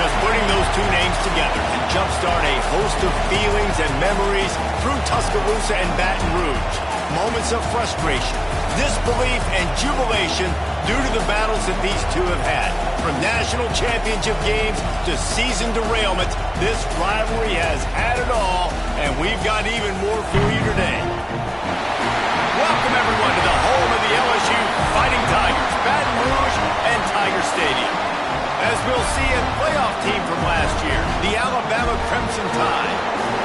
Just putting those two names together can jumpstart a host of feelings and memories through Tuscaloosa and Baton Rouge. Moments of frustration, disbelief, and jubilation due to the battles that these two have had. From national championship games to season derailments, this rivalry has had it all, and we've got even more for you today. Welcome, everyone, to the home of the LSU Fighting Tigers, Baton Rouge and Tiger Stadium. As we'll see, a playoff team from last year, the Alabama Crimson Tide,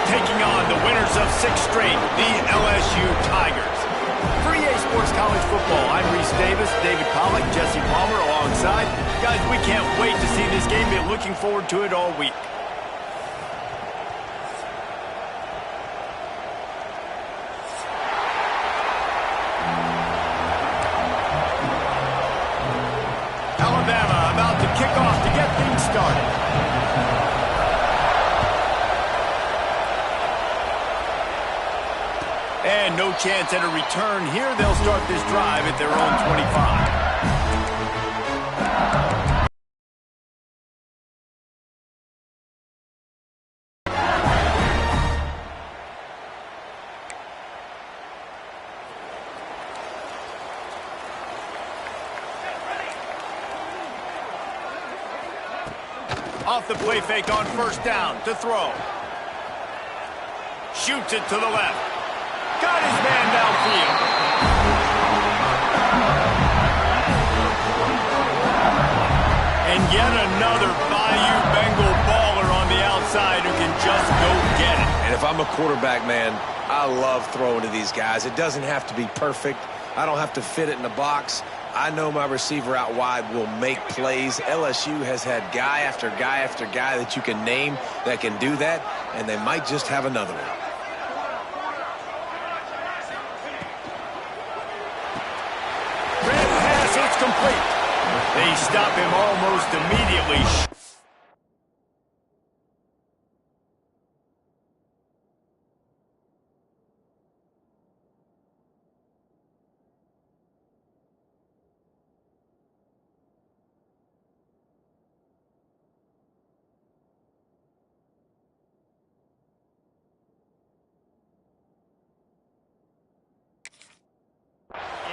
taking on the winners of 6 straight, the LSU Tigers. For EA Sports College Football, I'm Reese Davis, David Pollack, Jesse Palmer alongside. Guys, we can't wait to see this game. Been looking forward to it all week. Alabama about to kick off to get things started. And no chance at a return here. They'll start this drive at their own 25. Off the play fake on first down to throw. Shoots it to the left. Got his man downfield. And yet another Bayou Bengal baller on the outside who can just go get it. And if I'm a quarterback, man, I love throwing to these guys. It doesn't have to be perfect. I don't have to fit it in the box. I know my receiver out wide will make plays. LSU has had guy after guy after guy that you can name that can do that, and they might just have another one. Red pass, it's complete. They stop him almost immediately.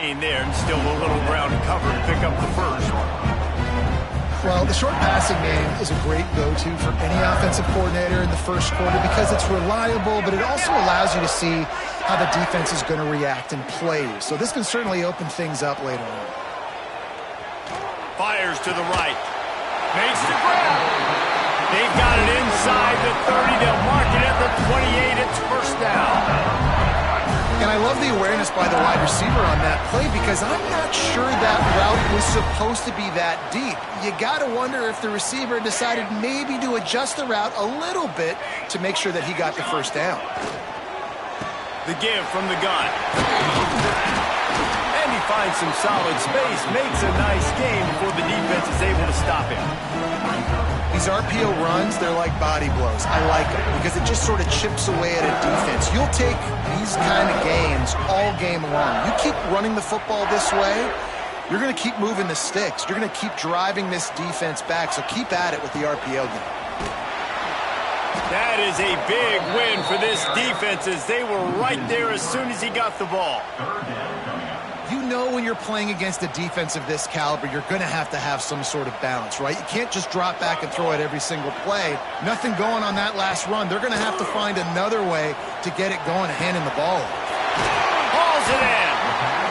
In there and still a little ground to cover to pick up the first. Well, the short passing game is a great go-to for any offensive coordinator in the first quarter because it's reliable, but it also allows you to see how the defense is going to react and play. So this can certainly open things up later on. Fires to the right. Makes the grab. They've got it inside the 30. They'll mark it at the 28. It's first down. And I love the awareness by the wide receiver on that play because I'm not sure that route was supposed to be that deep. You got to wonder if the receiver decided maybe to adjust the route a little bit to make sure that he got the first down. The give from the gun. And he finds some solid space, makes a nice game before the defense is able to stop him. These RPO runs, they're like body blows. I like them because it just sort of chips away at a defense. You'll take these kind of games all game long. You keep running the football this way, you're going to keep moving the sticks. You're going to keep driving this defense back, so keep at it with the RPO game. That is a big win for this defense as they were right there as soon as he got the ball. You know when you're playing against a defense of this caliber, you're going to have some sort of balance, right? You can't just drop back and throw it every single play. Nothing going on that last run. They're going to have to find another way to get it going, handing the ball. Hauls it in.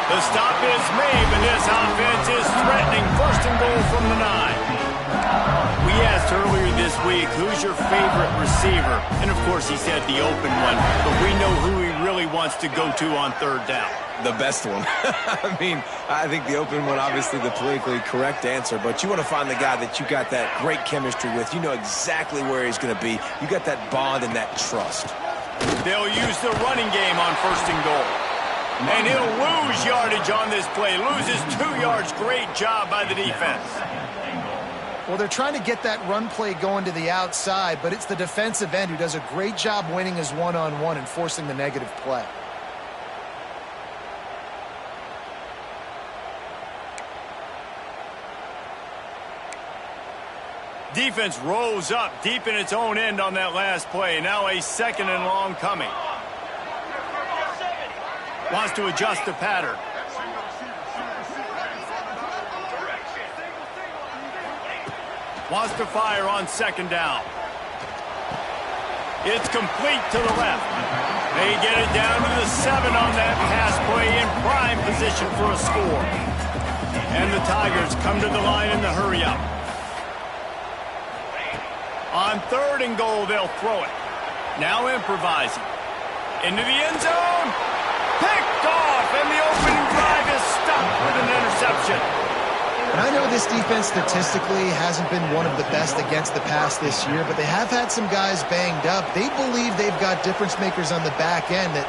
The stop is made, but this offense is threatening. First and goal from the 9. We asked earlier this week, who's your favorite receiver? And, of course, he said the open one, but we know who he really wants to go to on third down. The best one. I mean, I think the open one, obviously the politically correct answer, but you want to find the guy that you got that great chemistry with. You know exactly where he's going to be. You got that bond and that trust. They'll use the running game on first and goal. And he'll lose yardage on this play. Loses 2 yards. Great job by the defense. Well, they're trying to get that run play going to the outside, but it's the defensive end who does a great job winning his one-on-one and forcing the negative play. Defense rose up deep in its own end on that last play. Now a 2nd and long coming. Wants to adjust the pattern. Wants to fire on 2nd down. It's complete to the left. They get it down to the 7 on that pass play, in prime position for a score. And the Tigers come to the line in the hurry-up. On 3rd and goal, they'll throw it. Now improvising. Into the end zone. Picked off, and the opening drive is stopped with an interception. And I know this defense statistically hasn't been one of the best against the pass this year, but they have had some guys banged up. They believe they've got difference makers on the back end that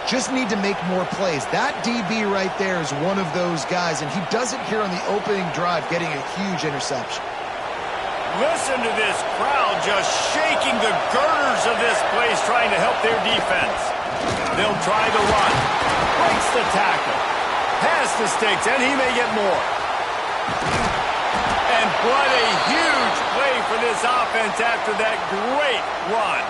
just need to make more plays. That DB right there is one of those guys, and he does it here on the opening drive, getting a huge interception. Listen to this crowd just shaking the girders of this place, trying to help their defense. They'll try the run. Breaks the tackle. Pass the sticks, and he may get more. And what a huge play for this offense after that great run.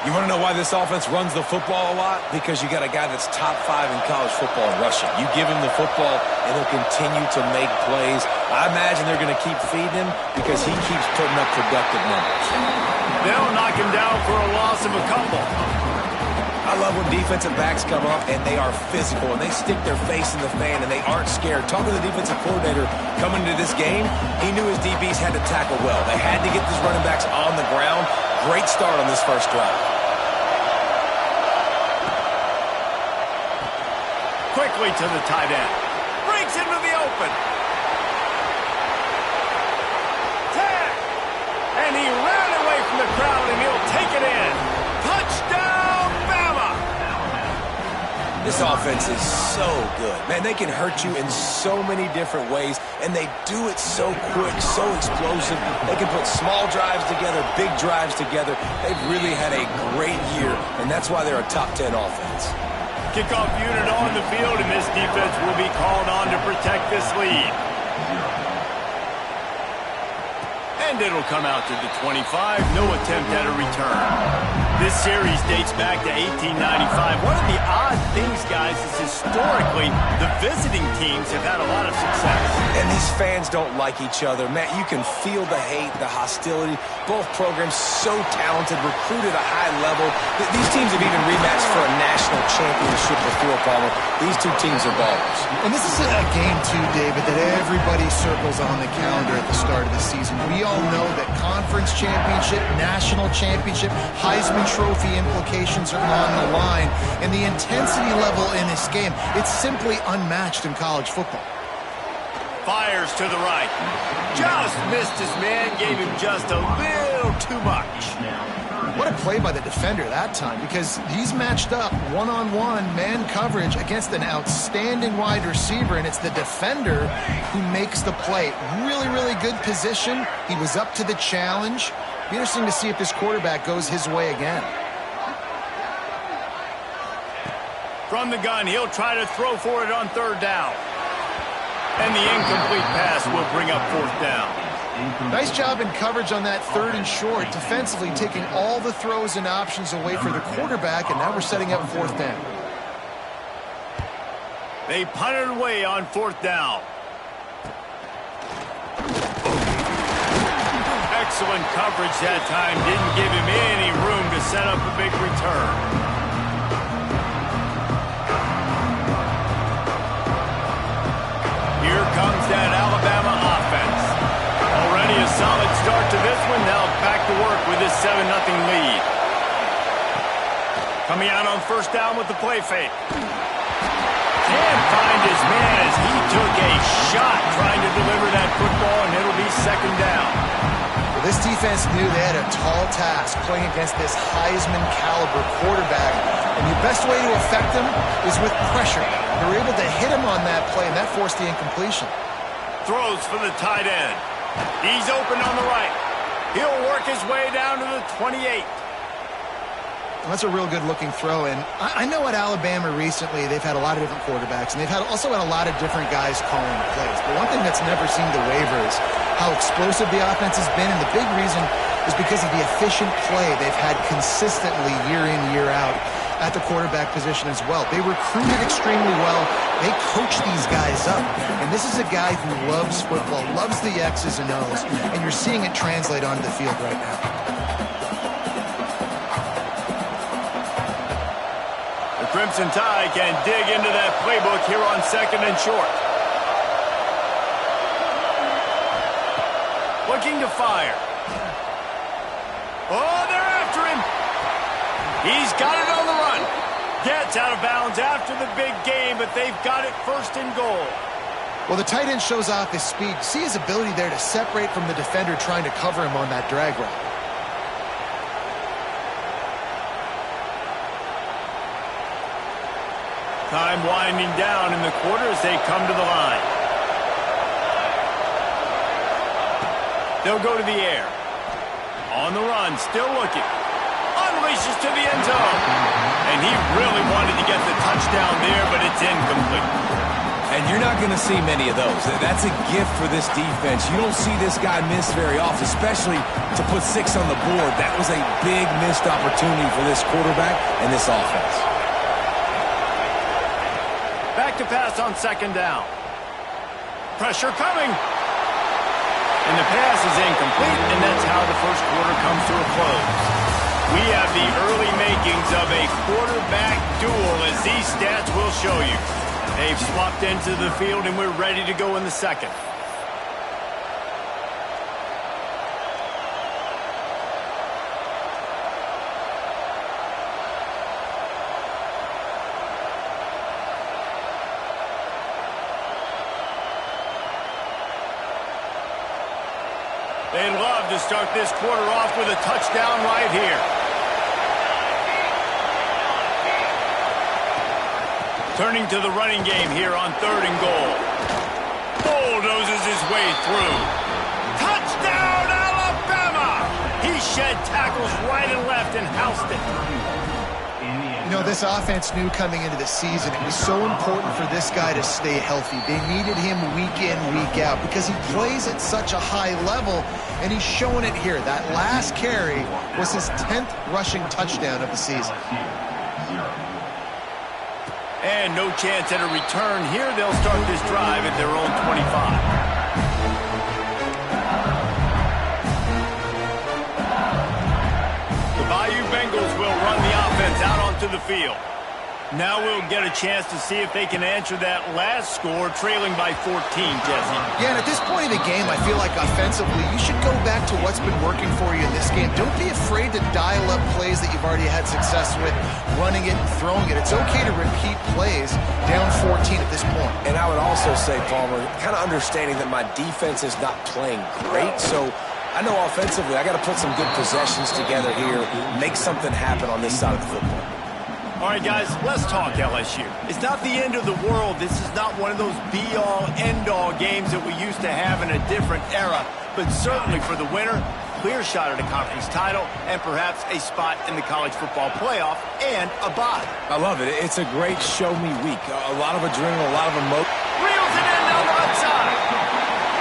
You want to know why this offense runs the football a lot? Because you got a guy that's top 5 in college football in rushing. You give him the football, and he'll continue to make plays. I imagine they're going to keep feeding him because he keeps putting up productive numbers. They'll knock him down for a loss of a couple. I love when defensive backs come up and they are physical and they stick their face in the fan and they aren't scared. Talking to the defensive coordinator coming into this game, he knew his DBs had to tackle well. They had to get these running backs on the ground. Great start on this first drive. Quickly to the tight end. Breaks into the open. Tag! And he ran away from the crowd and he'll take it in. Touchdown, Bama! This offense is so good. Man, they can hurt you in so many different ways, and they do it so quick, so explosive. They can put small drives together, big drives together. They've really had a great year, and that's why they're a top 10 offense. Kickoff unit on the field, and this defense will be called on to protect this lead. And it'll come out to the 25. No attempt at a return. This series dates back to 1895. One of the odd things, guys, is historically the visiting teams have had a lot of success. And these fans don't like each other. Matt, you can feel the hate, the hostility. Both programs so talented, recruit at a high level. These teams have even rematched for a national championship before, Palmer. These two teams are ballers. And this is a game, too, David, that everybody circles on the calendar at the start of the season. We all know that conference championship, national championship, Heisman Trophy implications are on the line. And the intensity level in this game, it's simply unmatched in college football. Fires to the right. Just missed his man, gave him just a little too much. What a play by the defender that time, because he's matched up one-on-one man coverage against an outstanding wide receiver, and it's the defender who makes the play. Really, really good position. He was up to the challenge. Be interesting to see if this quarterback goes his way again. From the gun, he'll try to throw for it on 3rd down. And the incomplete pass will bring up 4th down. Nice job in coverage on that 3rd and short, defensively taking all the throws and options away for the quarterback, and now we're setting up 4th down. They punted away on 4th down. Excellent coverage that time. Didn't give him any room to set up a big return. Here comes that Alabama offense. Already a solid start to this one. Now back to work with this 7-0 lead. Coming out on 1st down with the play fake. Can't find his man as he took a shot trying to deliver that football, and it'll be 2nd down. Well, this defense knew they had a tall task playing against this Heisman-caliber quarterback, and the best way to affect him is with pressure. They were able to hit him on that play, and that forced the incompletion. Throws for the tight end. He's open on the right. He'll work his way down to the 28. That's a real good-looking throw. And I know at Alabama recently they've had a lot of different quarterbacks, and they've also had a lot of different guys calling the plays. But one thing that's never seemed to waver is how explosive the offense has been, and the big reason is because of the efficient play they've had consistently year in, year out at the quarterback position as well. They recruited extremely well. They coach these guys up. And this is a guy who loves football, loves the X's and O's, and you're seeing it translate onto the field right now. The Crimson Tide can dig into that playbook here on 2nd and short. Looking to fire. Oh, they're after him. He's got it on the run. Gets out of bounds after the big game, but they've got it 1st and goal. Well, the tight end shows off his speed. See his ability there to separate from the defender trying to cover him on that drag route. Time winding down in the quarter as they come to the line. They'll go to the air. On the run, still looking. Unleashes to the end zone. And he really wanted to get the touchdown there, but it's incomplete. And you're not going to see many of those. That's a gift for this defense. You don't see this guy miss very often, especially to put 6 on the board. That was a big missed opportunity for this quarterback and this offense. Back to pass on 2nd down. Pressure coming. And the pass is incomplete, and that's how the 1st quarter comes to a close. We have the early makings of a quarterback duel, as these stats will show you. They've swapped into the field, and we're ready to go in the 2nd. They'd love to start this quarter off with a touchdown right here. Turning to the running game here on 3rd and goal. Bulldozes his way through. Touchdown, Alabama! He shed tackles right and left and housed it. You know, this offense knew coming into the season it was so important for this guy to stay healthy. They needed him week in, week out because he plays at such a high level, and he's showing it here. That last carry was his 10th rushing touchdown of the season. And no chance at a return here. They'll start this drive at their own 25. Bengals will run the offense out onto the field. Now we'll get a chance to see if they can answer that last score, trailing by 14, Jesse. Yeah, and at this point in the game, I feel like offensively, you should go back to what's been working for you in this game. Don't be afraid to dial up plays that you've already had success with, running it and throwing it. It's okay to repeat plays down 14 at this point. And I would also say, Palmer, kind of understanding that my defense is not playing great, so I know offensively I got to put some good possessions together here, make something happen on this side of the football. All right, guys, let's talk LSU. It's not the end of the world. This is not one of those be-all, end-all games that we used to have in a different era. But certainly for the winner, clear shot at a conference title and perhaps a spot in the college football playoff and a bye. I love it. It's a great show-me week. A lot of adrenaline, a lot of emotion. Reels it in down the right side.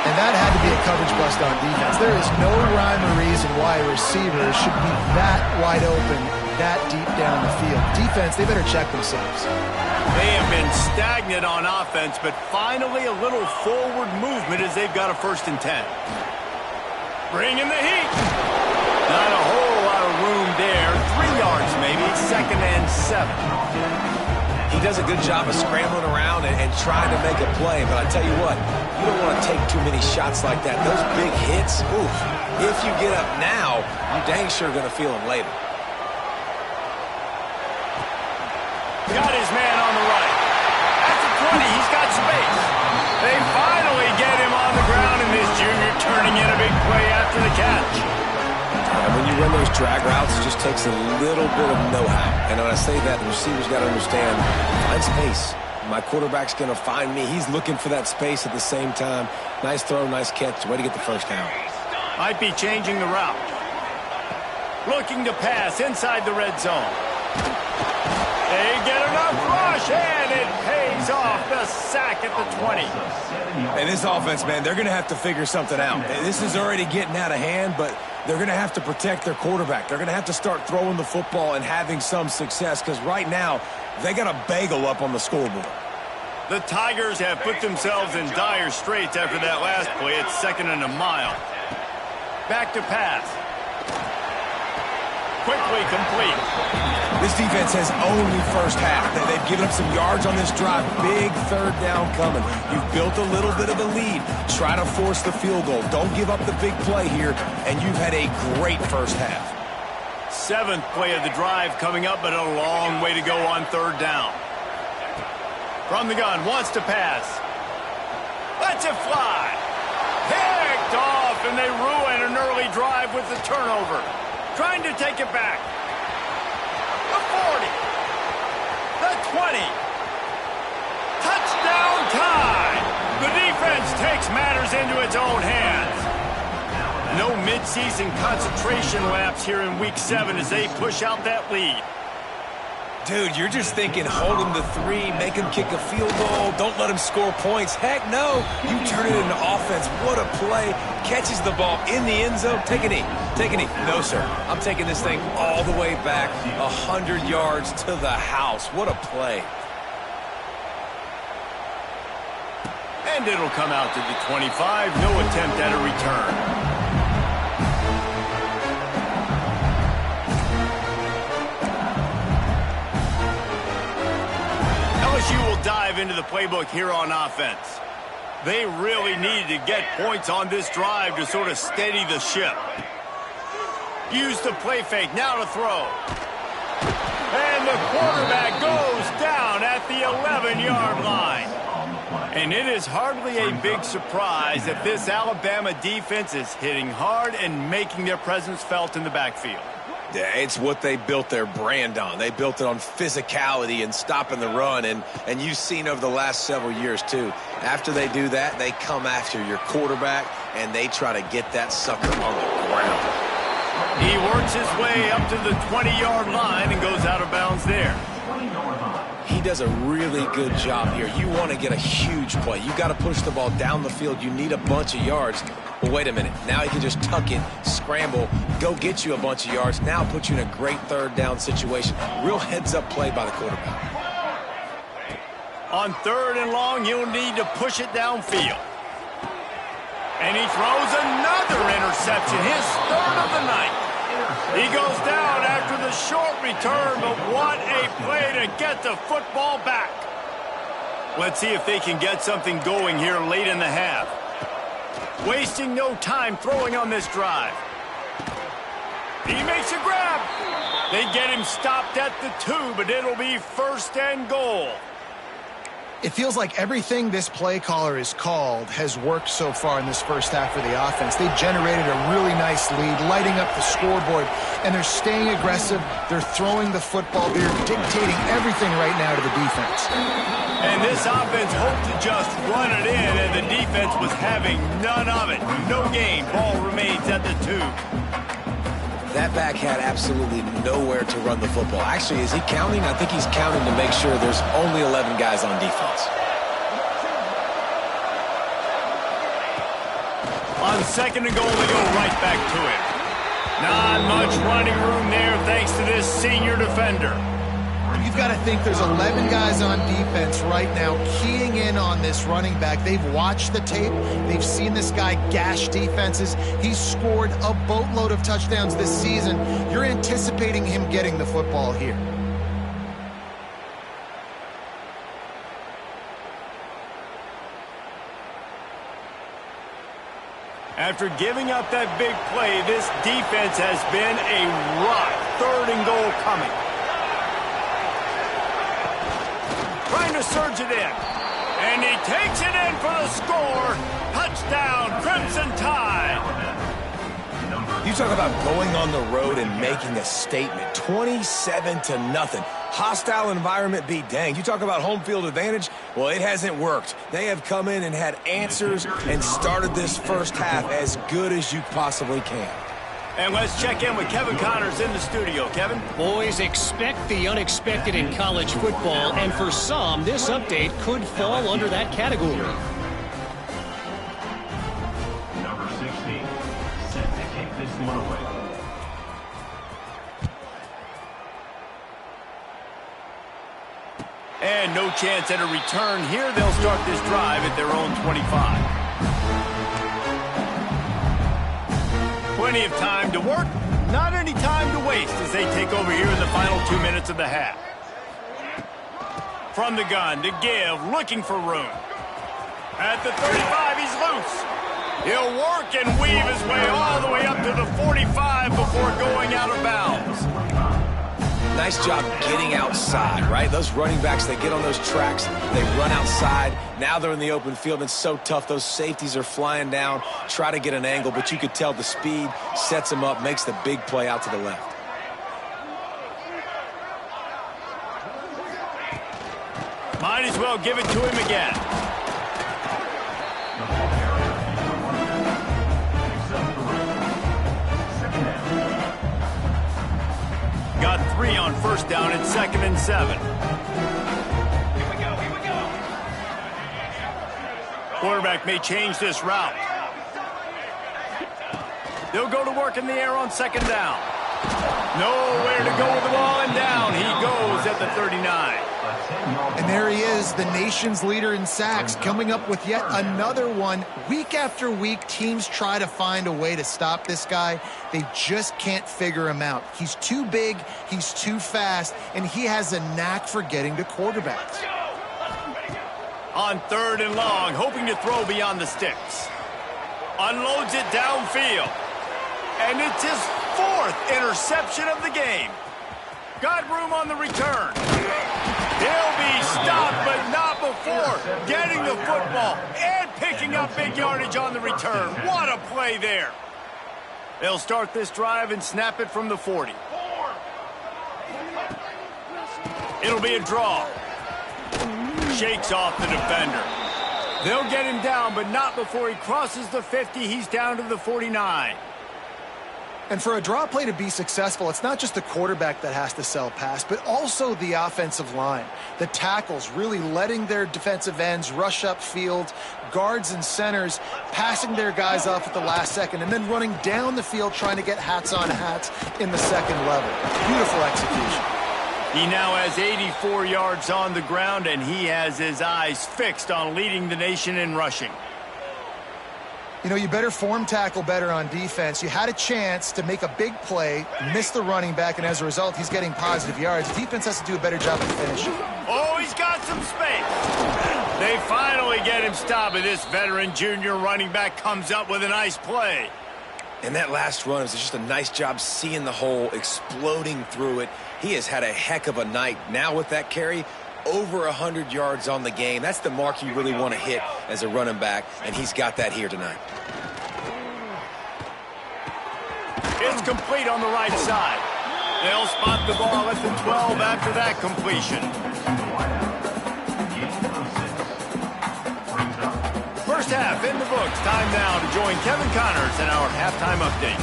And that had to be a coverage bust on defense. There is no rhyme or reason why receivers should be that wide open, that deep down the field. Defense, they better check themselves. They have been stagnant on offense, but finally a little forward movement as they've got a 1st and 10. Bringing the heat. Not a whole lot of room there. 3 yards maybe. 2nd and 7. He does a good job of scrambling around and trying to make a play, but I tell you what, you don't want to take too many shots like that. Those big hits, oof, if you get up now, you're dang sure going to feel them later. Got his man on the right. At the 20, he's got space. They finally get him on the ground, and this junior turning in a big play after the catch. And when you run those drag routes, it just takes a little bit of know-how. And when I say that, the receiver's got to understand, find space. My quarterback's going to find me. He's looking for that space at the same time. Nice throw, nice catch. Way to get the 1st down. Might be changing the route. Looking to pass inside the red zone. They get enough rush, and it pays off. The sack at the 20. And this offense, man, they're going to have to figure something out. This is already getting out of hand, but they're going to have to protect their quarterback. They're going to have to start throwing the football and having some success, because right now they got a bagel up on the scoreboard. The Tigers have put themselves in dire straits after that last play. It's 2nd and a mile. Back to pass. Quickly complete. This defense has only first half. They've given up some yards on this drive. Big 3rd down coming. You've built a little bit of a lead. Try to force the field goal. Don't give up the big play here, and you've had a great first half. 7th play of the drive coming up, but a long way to go on 3rd down. From the gun, wants to pass. Lets it fly. Picked off, and they ruin an early drive with the turnover. Trying to take it back. The 40. The 20. Touchdown tie. The defense takes matters into its own hands. No midseason concentration lapse here in Week 7 as they push out that lead. Dude, you're just thinking, hold him to 3, make him kick a field goal, don't let him score points. Heck no, you turn it into offense. What a play. Catches the ball in the end zone. Take a knee. Take a knee. No, sir. I'm taking this thing all the way back 100 yards to the house. What a play. And it'll come out to the 25. No attempt at a return. LSU will dive into the playbook here on offense. They really needed to get points on this drive to sort of steady the ship. Use the play fake, now to throw. And the quarterback goes down at the 11-yard line. And it is hardly a big surprise that this Alabama defense is hitting hard and making their presence felt in the backfield. Yeah, it's what they built their brand on. They built it on physicality and stopping the run, and you've seen over the last several years, too. After they do that, they come after your quarterback, and they try to get that sucker on the ground. He works his way up to the 20-yard line and goes out of bounds there. He does a really good job here. You want to get a huge play. You got to push the ball down the field. You need a bunch of yards. But wait a minute. Now he can just tuck it, scramble, go get you a bunch of yards. Now put you in a great 3rd down situation. Real heads-up play by the quarterback. On 3rd and long, he'll need to push it downfield. And he throws another interception, his 3rd of the night. He goes down after the short return, but what a play to get the football back. Let's see if they can get something going here late in the half. Wasting no time throwing on this drive. He makes a grab. They get him stopped at the 2, but it'll be 1st and goal. It feels like everything this play caller has called has worked so far in this first half for the offense. They've generated a really nice lead, lighting up the scoreboard, and they're staying aggressive. They're throwing the football. They're dictating everything right now to the defense. And this offense hoped to just run it in, and the defense was having none of it. No gain. Ball remains at the 2. That back had absolutely nowhere to run the football. Actually, is he counting? I think he's counting to make sure there's only 11 guys on defense. On 2nd and goal, they go right back to it. Not much running room there thanks to this senior defender. You've got to think there's 11 guys on defense right now keying in on this running back. They've watched the tape. They've seen this guy gash defenses. He's scored a boatload of touchdowns this season. You're anticipating him getting the football here. After giving up that big play, this defense has been a rock. 3rd and goal coming. Trying to surge it in. And he takes it in for the score. Touchdown, Crimson Tide. You talk about going on the road and making a statement. 27-0. Hostile environment be danged. You talk about home field advantage. Well, it hasn't worked. They have come in and had answers and started this first half as good as you possibly can. And let's check in with Kevin Connors in the studio. Kevin? Boys, expect the unexpected in college football, and for some, this update could fall under that category. Number 16, set to kick this one away. And no chance at a return here. They'll start this drive at their own 25. Plenty of time to work, not any time to waste as they take over here in the final 2 minutes of the half. From the gun to give, looking for room. At the 35, he's loose. He'll work and weave his way all the way up to the 45 before going out of bounds. Nice job getting outside, right? Those running backs, they get on those tracks, they run outside. Now they're in the open field. It's so tough. Those safeties are flying down, try to get an angle, but you could tell the speed sets them up, makes the big play out to the left. Might as well give it to him again. Got 3 on first down and 2nd and 7. Here we go. Quarterback may change this route. They'll go to work in the air on 2nd down. Nowhere to go with the ball, and down he goes at the 39. And there he is, the nation's leader in sacks, coming up with yet another one. Week after week, teams try to find a way to stop this guy. They just can't figure him out. He's too big, he's too fast, and he has a knack for getting to quarterbacks. On 3rd and long, hoping to throw beyond the sticks. Unloads it downfield. And it's his 4th interception of the game. Got room on the return. He'll be stopped, but not before getting the football and picking up big yardage on the return. What a play there. They'll start this drive and snap it from the 40. It'll be a draw. Shakes off the defender. They'll get him down, but not before he crosses the 50. He's down to the 49. And for a draw play to be successful, it's not just the quarterback that has to sell pass, but also the offensive line. The tackles really letting their defensive ends rush upfield, guards and centers passing their guys off at the last second, and then running down the field trying to get hats on hats in the second level. Beautiful execution. He now has 84 yards on the ground, and he has his eyes fixed on leading the nation in rushing. You know, you better form tackle better on defense. You had a chance to make a big play, miss the running back, and as a result, he's getting positive yards. The defense has to do a better job of finishing. Oh, he's got some space. They finally get him stopped, and this veteran junior running back comes up with a nice play. And that last run is just a nice job seeing the hole, exploding through it. He has had a heck of a night. Now with that carry, over 100 yards on the game. That's the mark you really want to hit as a running back, and he's got that here tonight. It's complete on the right side. They'll spot the ball at the 12 after that completion. First half in the books. Time now to join Kevin Connors in our halftime update.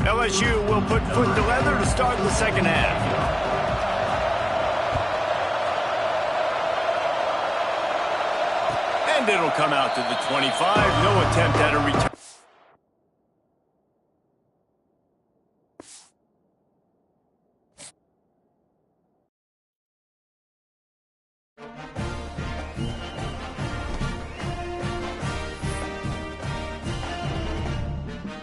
LSU will put foot to leather to start the second half. And it'll come out to the 25. No attempt at a return.